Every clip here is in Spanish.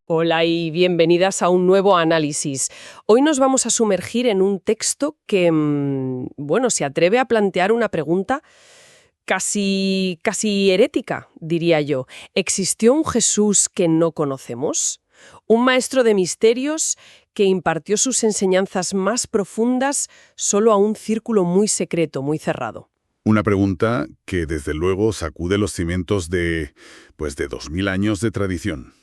Hola y bienvenidas a un nuevo análisis. Hoy nos vamos a sumergir en un texto que, bueno, se atreve a plantear una pregunta casi herética, diría yo. ¿Existió un Jesús que no conocemos? ¿Un maestro de misterios que impartió sus enseñanzas más profundas solo a un círculo muy secreto, muy cerrado? Una pregunta que desde luego sacude los cimientos de 2000 años de tradición.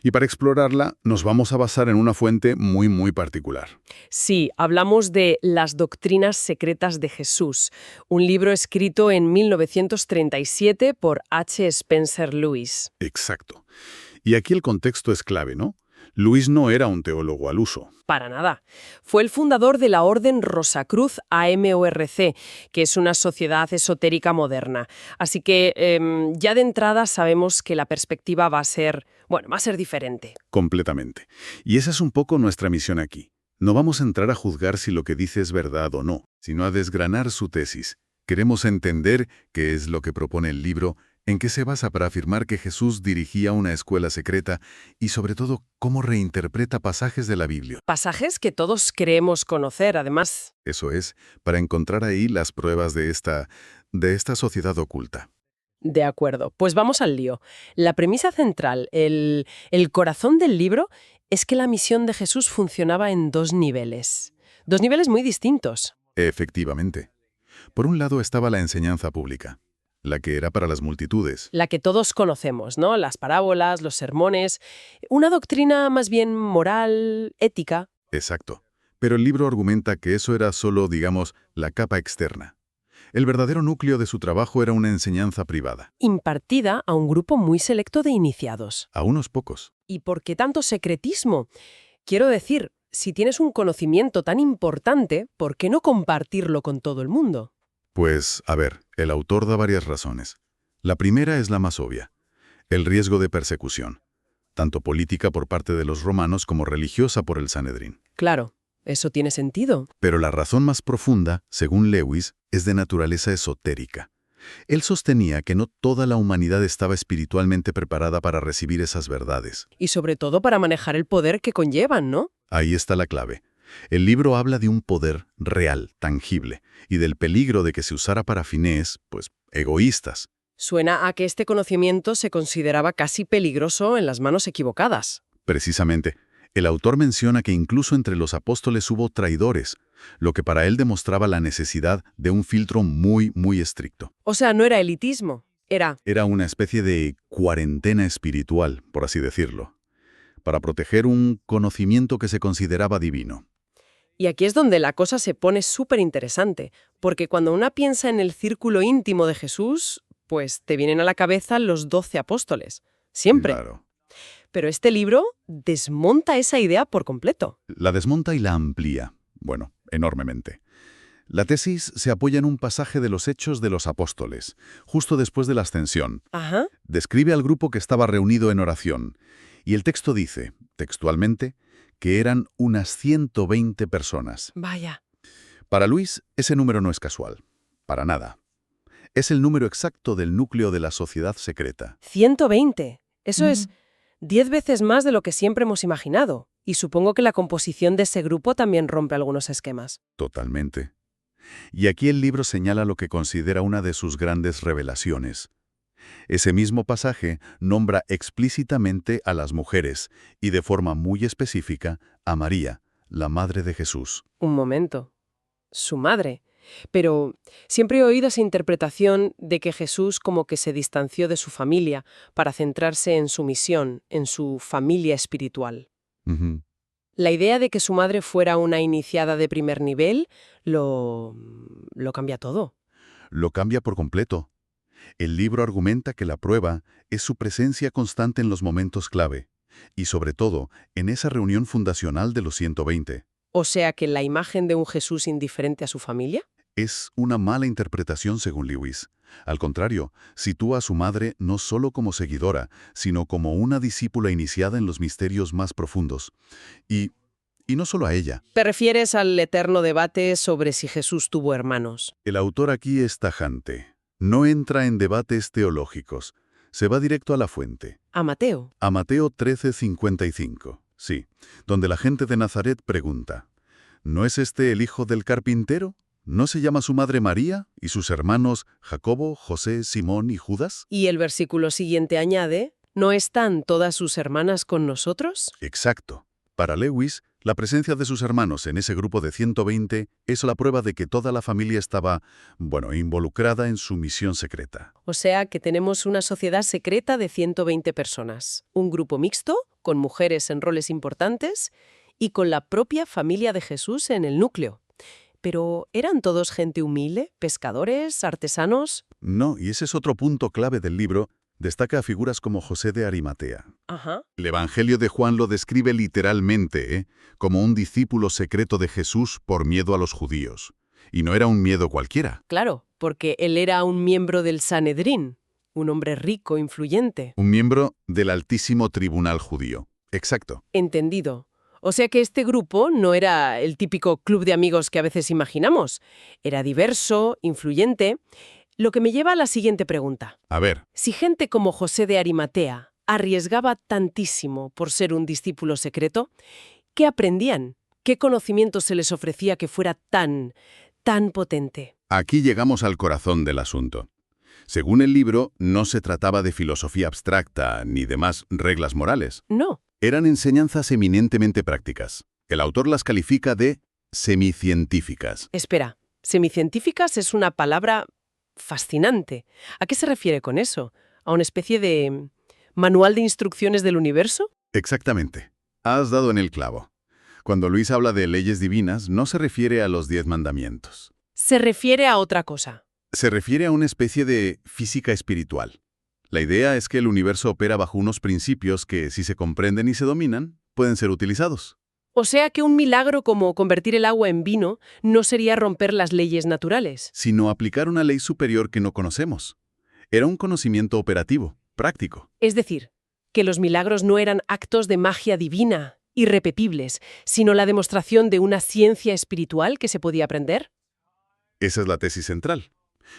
Y para explorarla nos vamos a basar en una fuente muy particular. Sí, hablamos de Las Doctrinas Secretas de Jesús, un libro escrito en 1937 por H. Spencer Lewis. Exacto. Y aquí el contexto es clave, ¿no? Luis no era un teólogo al uso. Para nada. Fue el fundador de la Orden Rosacruz AMORC, que es una sociedad esotérica moderna. Así que ya de entrada sabemos que la perspectiva va a ser diferente. Completamente. Y esa es un poco nuestra misión aquí. No vamos a entrar a juzgar si lo que dice es verdad o no, sino a desgranar su tesis. Queremos entender qué es lo que propone el libro, en qué se basa para afirmar que Jesús dirigía una escuela secreta y, sobre todo, cómo reinterpreta pasajes de la Biblia. Pasajes que todos creemos conocer, además. Eso es, para encontrar ahí las pruebas de esta sociedad oculta. De acuerdo, pues vamos al lío. La premisa central, el corazón del libro, es que la misión de Jesús funcionaba en dos niveles. Dos niveles muy distintos. Efectivamente. Por un lado estaba la enseñanza pública, la que era para las multitudes. La que todos conocemos, ¿no? Las parábolas, los sermones. Una doctrina más bien moral, ética. Exacto. Pero el libro argumenta que eso era solo, digamos, la capa externa. El verdadero núcleo de su trabajo era una enseñanza privada. Impartida a un grupo muy selecto de iniciados. A unos pocos. ¿Y por qué tanto secretismo? Quiero decir, si tienes un conocimiento tan importante, ¿por qué no compartirlo con todo el mundo? Pues, a ver, el autor da varias razones. La primera es la más obvia. El riesgo de persecución, tanto política por parte de los romanos como religiosa por el Sanedrín. Claro, eso tiene sentido. Pero la razón más profunda, según Lewis, es de naturaleza esotérica. Él sostenía que no toda la humanidad estaba espiritualmente preparada para recibir esas verdades. Y sobre todo para manejar el poder que conllevan, ¿no? Ahí está la clave. El libro habla de un poder real, tangible, y del peligro de que se usara para fines, egoístas. Suena a que este conocimiento se consideraba casi peligroso en las manos equivocadas. Precisamente, el autor menciona que incluso entre los apóstoles hubo traidores, lo que para él demostraba la necesidad de un filtro muy estricto. O sea, no era elitismo, Era una especie de cuarentena espiritual, por así decirlo, para proteger un conocimiento que se consideraba divino. Y aquí es donde la cosa se pone súper interesante, porque cuando una piensa en el círculo íntimo de Jesús, pues te vienen a la cabeza los 12 apóstoles. Siempre. Claro. Pero este libro desmonta esa idea por completo. La desmonta y la amplía. Bueno, enormemente. La tesis se apoya en un pasaje de los Hechos de los Apóstoles, justo después de la ascensión. Ajá. Describe al grupo que estaba reunido en oración. Y el texto dice, textualmente, que eran unas 120 personas. Vaya. Para Luis, ese número no es casual. Para nada. Es el número exacto del núcleo de la sociedad secreta. 120. Eso es 10 veces más de lo que siempre hemos imaginado. Y supongo que la composición de ese grupo también rompe algunos esquemas. Totalmente. Y aquí el libro señala lo que considera una de sus grandes revelaciones. Ese mismo pasaje nombra explícitamente a las mujeres y de forma muy específica a María, la madre de Jesús. Un momento. Su madre. Pero siempre he oído esa interpretación de que Jesús como que se distanció de su familia para centrarse en su misión, en su familia espiritual. Ujú. La idea de que su madre fuera una iniciada de primer nivel lo cambia todo. Lo cambia por completo. El libro argumenta que la prueba es su presencia constante en los momentos clave, y sobre todo en esa reunión fundacional de los 120. O sea que la imagen de un Jesús indiferente a su familia. Es una mala interpretación según Lewis. Al contrario, sitúa a su madre no solo como seguidora, sino como una discípula iniciada en los misterios más profundos. Y no solo a ella. ¿Te refieres al eterno debate sobre si Jesús tuvo hermanos? El autor aquí es tajante. No entra en debates teológicos, Se va directo a la fuente, A Mateo. a Mateo 13:55, sí, donde la gente de Nazaret pregunta, ¿no es este el hijo del carpintero? ¿No se llama su madre María y sus hermanos Jacobo, José, Simón y Judas? Y el versículo siguiente añade, ¿no están todas sus hermanas con nosotros? Exacto. Para Lewis, la presencia de sus hermanos en ese grupo de 120 es la prueba de que toda la familia estaba, involucrada en su misión secreta. O sea que tenemos una sociedad secreta de 120 personas, un grupo mixto, con mujeres en roles importantes y con la propia familia de Jesús en el núcleo. Pero ¿eran todos gente humilde, pescadores, artesanos? No, y ese es otro punto clave del libro, destaca a figuras como José de Arimatea. Ajá. El Evangelio de Juan lo describe literalmente, como un discípulo secreto de Jesús por miedo a los judíos. Y no era un miedo cualquiera. Claro, porque él era un miembro del Sanedrín, un hombre rico, influyente. Un miembro del altísimo tribunal judío. Exacto. Entendido. O sea que este grupo no era el típico club de amigos que a veces imaginamos. Era diverso, influyente. Lo que me lleva a la siguiente pregunta. A ver, Si gente como José de Arimatea arriesgaba tantísimo por ser un discípulo secreto, ¿qué aprendían? ¿Qué conocimiento se les ofrecía que fuera tan potente? aquí llegamos al corazón del asunto. Según el libro, no se trataba de filosofía abstracta ni de más reglas morales. No. Eran enseñanzas eminentemente prácticas. El autor las califica de semicientíficas. Espera, semicientíficas es una palabra fascinante. ¿A qué se refiere con eso? ¿A una especie de manual de instrucciones del universo? Exactamente. Has dado en el clavo. Cuando Luis habla de leyes divinas, no se refiere a los 10 mandamientos. Se refiere a otra cosa. Se refiere a una especie de física espiritual. La idea es que el universo opera bajo unos principios que, si se comprenden y se dominan, pueden ser utilizados. O sea que un milagro como convertir el agua en vino no sería romper las leyes naturales. Sino aplicar una ley superior que no conocemos. Era un conocimiento operativo, práctico. Es decir, que los milagros no eran actos de magia divina, irrepetibles, sino la demostración de una ciencia espiritual que se podía aprender. Esa es la tesis central.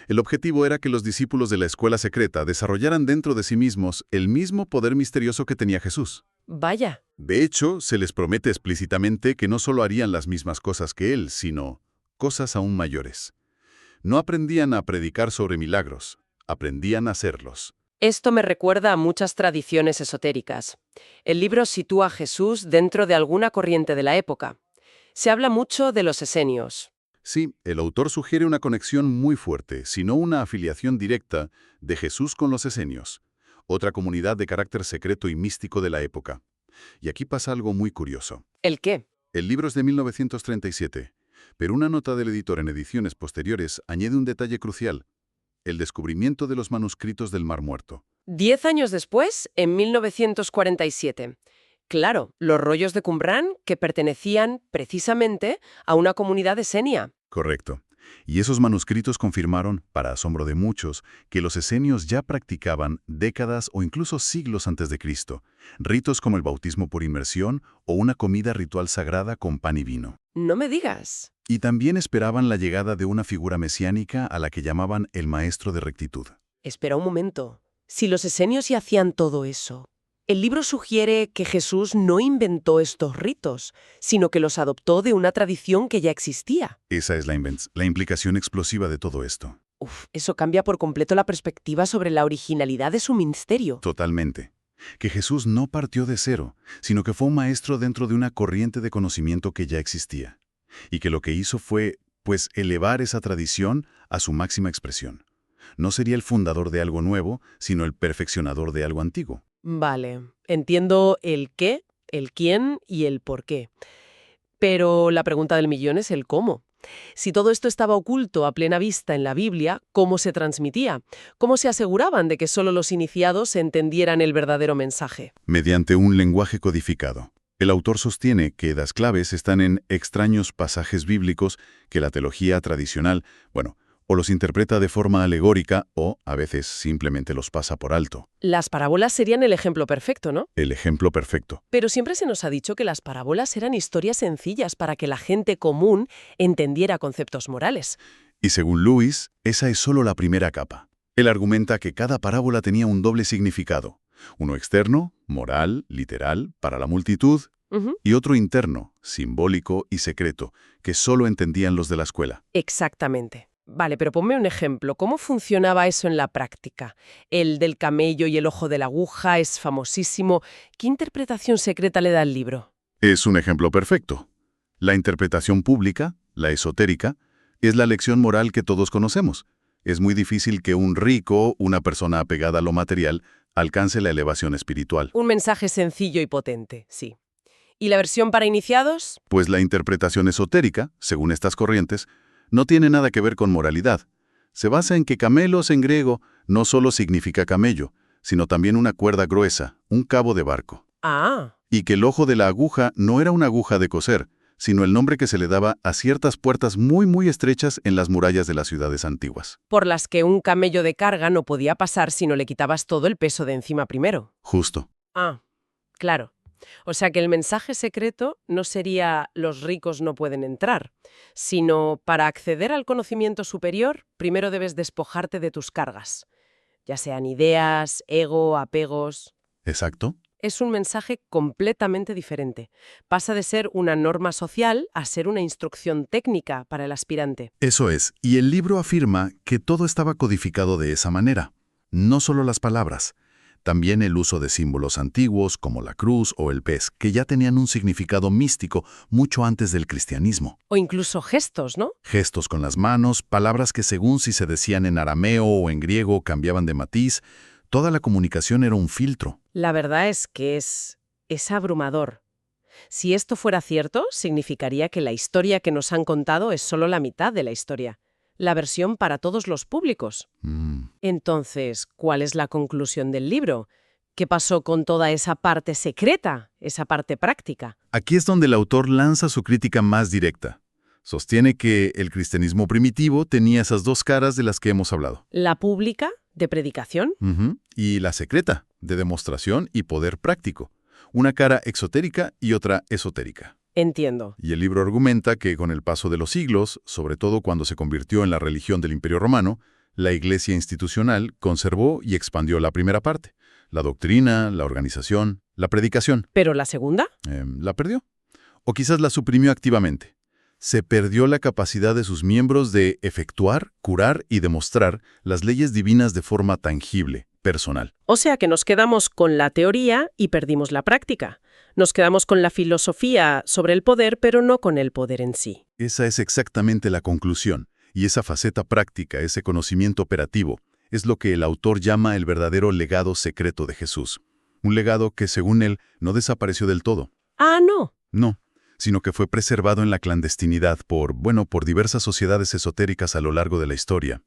El objetivo era que los discípulos de la escuela secreta desarrollaran dentro de sí mismos el mismo poder misterioso que tenía Jesús. Vaya. De hecho, se les promete explícitamente que no solo harían las mismas cosas que él, sino cosas aún mayores. No aprendían a predicar sobre milagros, aprendían a hacerlos. Esto me recuerda a muchas tradiciones esotéricas. El libro sitúa a Jesús dentro de alguna corriente de la época. Se habla mucho de los esenios. Sí, el autor sugiere una conexión muy fuerte, si no una afiliación directa, de Jesús con los esenios, otra comunidad de carácter secreto y místico de la época. Y aquí pasa algo muy curioso. ¿El qué? El libro es de 1937, pero una nota del editor en ediciones posteriores añade un detalle crucial: el descubrimiento de los manuscritos del Mar Muerto. 10 años después, en 1947. Claro, los rollos de Qumrán que pertenecían precisamente a una comunidad esenia. Correcto. Y esos manuscritos confirmaron, para asombro de muchos, que los esenios ya practicaban décadas o incluso siglos antes de Cristo, ritos como el bautismo por inmersión o una comida ritual sagrada con pan y vino. No me digas. Y también esperaban la llegada de una figura mesiánica a la que llamaban el Maestro de Rectitud. Espera un momento. Si los esenios ya hacían todo eso, el libro sugiere que Jesús no inventó estos ritos, sino que los adoptó de una tradición que ya existía. Esa es la implicación explosiva de todo esto. Eso cambia por completo la perspectiva sobre la originalidad de su ministerio. Totalmente. Que Jesús no partió de cero, sino que fue un maestro dentro de una corriente de conocimiento que ya existía. Y que lo que hizo fue, elevar esa tradición a su máxima expresión. No sería el fundador de algo nuevo, sino el perfeccionador de algo antiguo. Vale, entiendo el qué, el quién y el por qué. Pero la pregunta del millón es el cómo. Si todo esto estaba oculto a plena vista en la Biblia, ¿cómo se transmitía? ¿Cómo se aseguraban de que solo los iniciados entendieran el verdadero mensaje? Mediante un lenguaje codificado. El autor sostiene que las claves están en extraños pasajes bíblicos que la teología tradicional, o los interpreta de forma alegórica o, a veces, simplemente los pasa por alto. Las parábolas serían el ejemplo perfecto, ¿no? El ejemplo perfecto. Pero siempre se nos ha dicho que las parábolas eran historias sencillas para que la gente común entendiera conceptos morales. Y según Lewis, esa es solo la primera capa. Él argumenta que cada parábola tenía un doble significado. Uno externo, moral, literal, para la multitud, Ujú. y otro interno, simbólico y secreto, que solo entendían los de la escuela. Exactamente. Vale, pero ponme un ejemplo. ¿Cómo funcionaba eso en la práctica? El del camello y el ojo de la aguja es famosísimo. ¿Qué interpretación secreta le da el libro? Es un ejemplo perfecto. La interpretación pública, la esotérica, es la lección moral que todos conocemos. Es muy difícil que un rico, una persona apegada a lo material, alcance la elevación espiritual. Un mensaje sencillo y potente, sí. ¿Y la versión para iniciados? Pues la interpretación esotérica, según estas corrientes, no tiene nada que ver con moralidad. Se basa en que camelos en griego no solo significa camello, sino también una cuerda gruesa, un cabo de barco. Ah, Y que el ojo de la aguja no era una aguja de coser, sino el nombre que se le daba a ciertas puertas muy estrechas en las murallas de las ciudades antiguas. por las que un camello de carga no podía pasar si no le quitabas todo el peso de encima primero. Justo. Ah, claro. O sea que el mensaje secreto no sería los ricos no pueden entrar, sino para acceder al conocimiento superior, primero debes despojarte de tus cargas, ya sean ideas, ego, apegos. Exacto. Es un mensaje completamente diferente. Pasa de ser una norma social a ser una instrucción técnica para el aspirante. Eso es, y el libro afirma que todo estaba codificado de esa manera. No solo las palabras, también el uso de símbolos antiguos como la cruz o el pez, que ya tenían un significado místico mucho antes del cristianismo. O incluso gestos, ¿no? Gestos con las manos, palabras que según si se decían en arameo o en griego cambiaban de matiz, toda la comunicación era un filtro. La verdad es que es abrumador. Si esto fuera cierto, significaría que la historia que nos han contado es solo la mitad de la historia, la versión para todos los públicos. Entonces, ¿cuál es la conclusión del libro? ¿Qué pasó con toda esa parte secreta, esa parte práctica? Aquí es donde el autor lanza su crítica más directa. Sostiene que el cristianismo primitivo tenía esas dos caras de las que hemos hablado. ¿La pública, de predicación? Y la secreta, de demostración y poder práctico. Una cara exotérica y otra esotérica. Entiendo. Y el libro argumenta que con el paso de los siglos, sobre todo cuando se convirtió en la religión del Imperio Romano, la Iglesia institucional conservó y expandió la primera parte. La doctrina, la organización, la predicación. ¿Pero la segunda? La perdió. O quizás la suprimió activamente. Se perdió la capacidad de sus miembros de efectuar, curar y demostrar las leyes divinas de forma tangible, personal. O sea que nos quedamos con la teoría y perdimos la práctica. Nos quedamos con la filosofía sobre el poder, pero no con el poder en sí. Esa es exactamente la conclusión. Y esa faceta práctica, ese conocimiento operativo, es lo que el autor llama el verdadero legado secreto de Jesús. Un legado que, según él, no desapareció del todo. Ah, no. No, sino que fue preservado en la clandestinidad por diversas sociedades esotéricas a lo largo de la historia,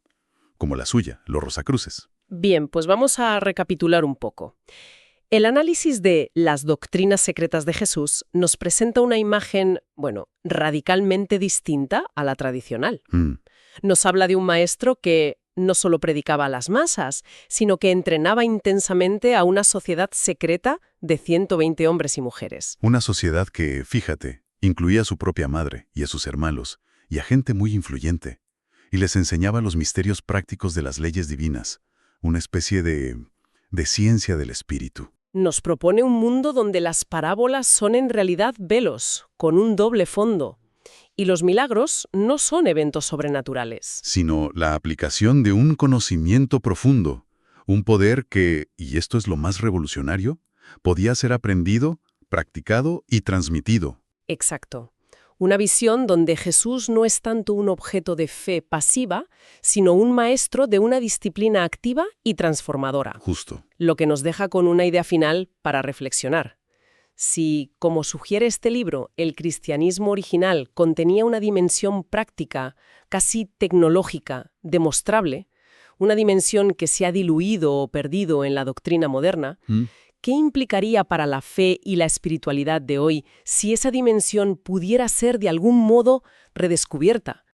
como la suya, los Rosacruces. Bien, pues vamos a recapitular un poco. El análisis de las doctrinas secretas de Jesús nos presenta una imagen, radicalmente distinta a la tradicional. Nos habla de un maestro que no solo predicaba a las masas, sino que entrenaba intensamente a una sociedad secreta de 120 hombres y mujeres. Una sociedad que, fíjate, incluía a su propia madre y a sus hermanos, y a gente muy influyente, y les enseñaba los misterios prácticos de las leyes divinas, una especie de ciencia del espíritu. Nos propone un mundo donde las parábolas son en realidad velos, con un doble fondo. Y los milagros no son eventos sobrenaturales. Sino la aplicación de un conocimiento profundo, un poder que, y esto es lo más revolucionario, podía ser aprendido, practicado y transmitido. Exacto. Una visión donde Jesús no es tanto un objeto de fe pasiva, sino un maestro de una disciplina activa y transformadora. Justo. Lo que nos deja con una idea final para reflexionar. Si, como sugiere este libro, el cristianismo original contenía una dimensión práctica, casi tecnológica, demostrable, una dimensión que se ha diluido o perdido en la doctrina moderna, ¿qué implicaría para la fe y la espiritualidad de hoy si esa dimensión pudiera ser de algún modo redescubierta,